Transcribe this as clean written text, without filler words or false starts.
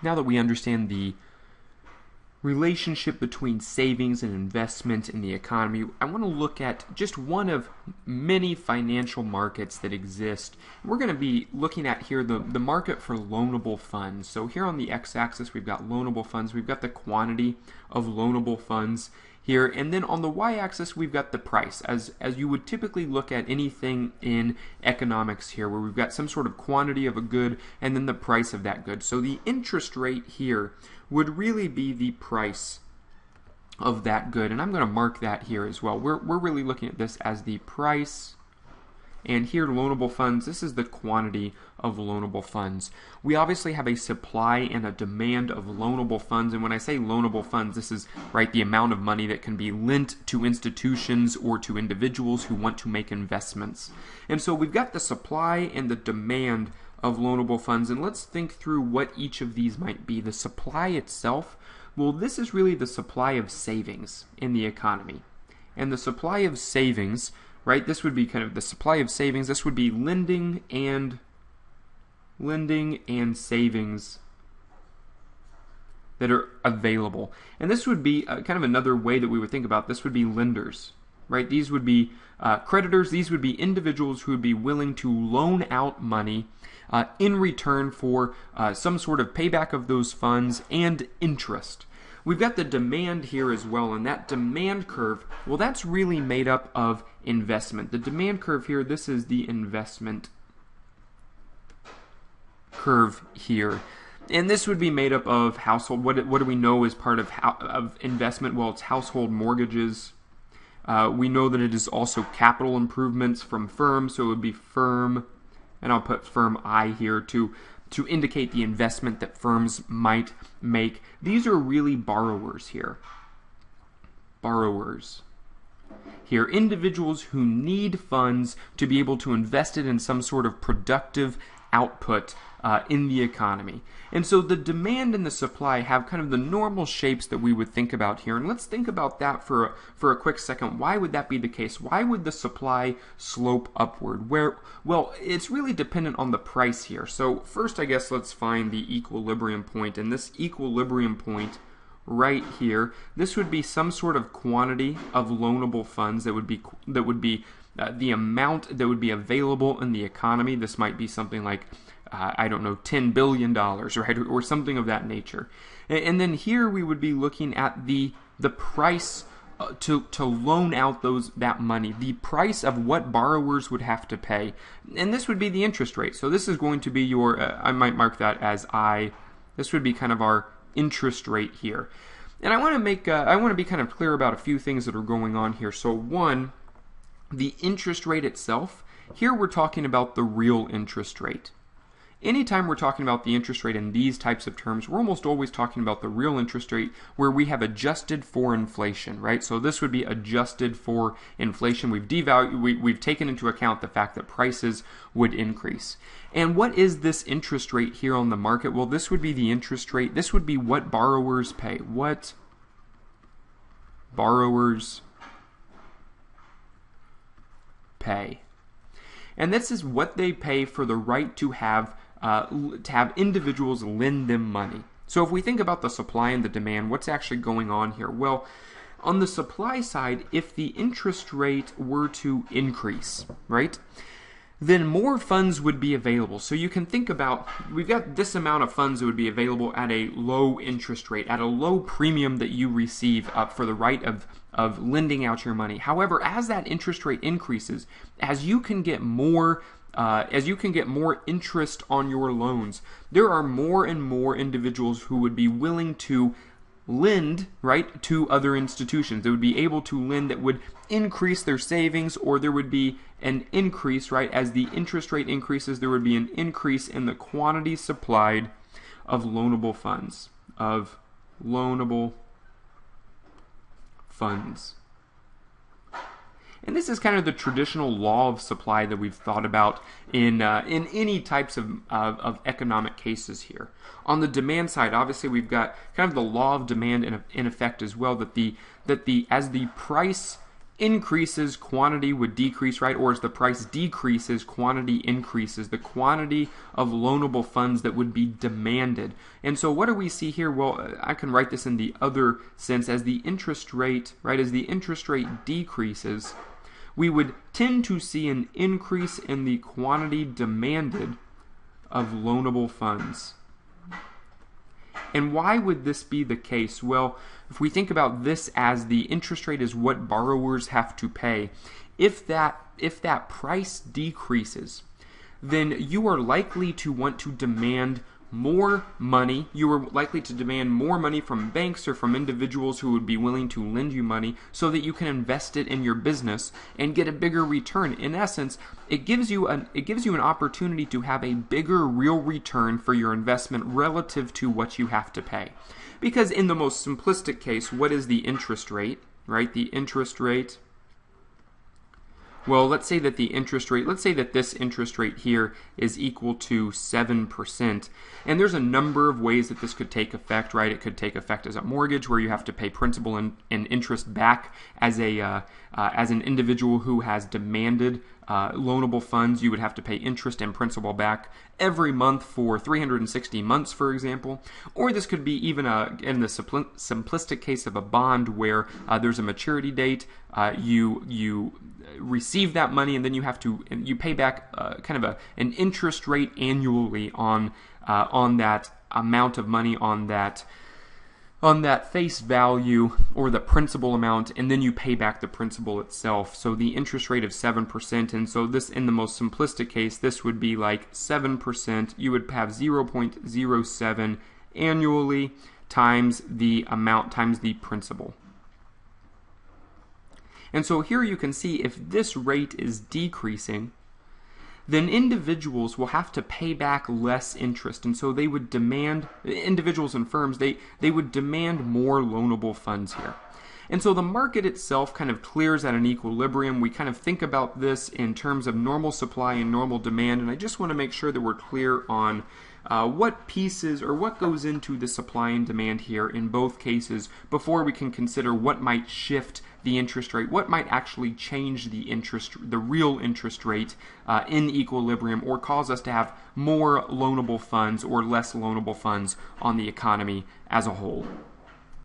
now that we understand the relationship between savings and investment in the economy, I want to look at just one of many financial markets that exist. We're going to be looking at here the market for loanable funds. So here on the x-axis we've got loanable funds, we've got the quantity of loanable funds here, and then on the y-axis we've got the price, as you would typically look at anything in economics here, where we've got some sort of quantity of a good and then the price of that good. So the interest rate here would really be the price of that good, and I'm going to mark that here as well. We're really looking at this as the price, and here loanable funds, this is the quantity of loanable funds. We obviously have a supply and a demand of loanable funds, and when I say loanable funds, this is the amount of money that can be lent to institutions or to individuals who want to make investments. And so we've got the supply and the demand of loanable funds, and let's think through what each of these might be. The supply itself, well, this is really the supply of savings in the economy. And the supply of savings, this would be kind of the supply of savings. This would be lending and savings that are available. And this would be kind of another way that we would think about this would be lenders, These would be creditors. These would be individuals who would be willing to loan out money in return for some sort of payback of those funds and interest. We've got the demand here as well, and that demand curve, well, that's really made up of investment. The demand curve here, this is the investment curve here. And this would be made up of household. What do we know is part of investment? Well, it's household mortgages. We know that it is also capital improvements from firms, so it would be firm, and I'll put firm I here to indicate the investment that firms might make. These are really borrowers here. Borrowers. Here, individuals who need funds to be able to invest it in some sort of productive output in the economy. And so the demand and the supply have kind of the normal shapes that we would think about here. And let's think about that for a quick second. Why would that be the case? Why would the supply slope upward? Well, it's really dependent on the price here. So first, I guess, let's find the equilibrium point. And this equilibrium point right here, this would be some sort of quantity of loanable funds that would be the amount that would be available in the economy. This might be something like I don't know, $10 billion, or something of that nature. And then here we would be looking at the price to loan out that money, the price of what borrowers would have to pay, and this would be the interest rate. So this is going to be your, I might mark that as I. This would be kind of our interest rate here. And I want to be kind of clear about a few things that are going on here. So one, the interest rate itself. Here we're talking about the real interest rate. Anytime we're talking about the interest rate in these types of terms, we're almost always talking about the real interest rate where we have adjusted for inflation, So this would be adjusted for inflation. We've taken into account the fact that prices would increase. And what is this interest rate here on the market? Well, this would be the interest rate. This would be what borrowers pay. What borrowers pay. And this is what they pay for the right to have individuals lend them money. So if we think about the supply and the demand, what's actually going on here? Well, on the supply side, if the interest rate were to increase, then more funds would be available. So you can think about, we've got this amount of funds that would be available at a low interest rate, at a low premium that you receive for the right of lending out your money. However, as that interest rate increases, as you can get more interest on your loans, there are more and more individuals who would be willing to lend, to other institutions. They would be able to lend that would increase their savings, or there would be an increase, as the interest rate increases, there would be an increase in the quantity supplied of loanable funds, And this is kind of the traditional law of supply that we've thought about in any types of economic cases here. On the demand side, obviously we've got kind of the law of demand in effect as well, that as the price increases, quantity would decrease, right? Or as the price decreases, quantity increases. The quantity of loanable funds that would be demanded. And so what do we see here? Well, I can write this in the other sense. As the interest rate, right, as the interest rate decreases, we would tend to see an increase in the quantity demanded of loanable funds. And why would this be the case? Well, if we think about this as the interest rate is what borrowers have to pay, if that price decreases, then you are likely to want to demand more money. You are likely to demand more money from banks or from individuals who would be willing to lend you money so that you can invest it in your business and get a bigger return. In essence, it gives you an opportunity to have a bigger real return for your investment relative to what you have to pay. Because in the most simplistic case, what is the interest rate, right? The interest rate. Well, let's say that this interest rate here is equal to 7%. And there's a number of ways that this could take effect, right? It could take effect as a mortgage where you have to pay principal and interest back as an individual who has demanded loanable funds. You would have to pay interest and principal back every month for 360 months, for example. Or this could be even in the simplistic case of a bond where there's a maturity date. You receive that money and then you pay back kind of an interest rate annually on that amount of money on that face value or the principal amount, and then you pay back the principal itself. So the interest rate of 7%, and so this, in the most simplistic case, this would be like 7%. You would have 0.07 annually times the amount times the principal. And so here you can see if this rate is decreasing, then individuals will have to pay back less interest. And so they would demand, individuals and firms, they would demand more loanable funds here. And so the market itself kind of clears at an equilibrium. We kind of think about this in terms of normal supply and normal demand. And I just want to make sure that we're clear on what pieces or what goes into the supply and demand here in both cases before we can consider what might shift the interest rate, what might actually change the real interest rate in equilibrium or cause us to have more loanable funds or less loanable funds on the economy as a whole.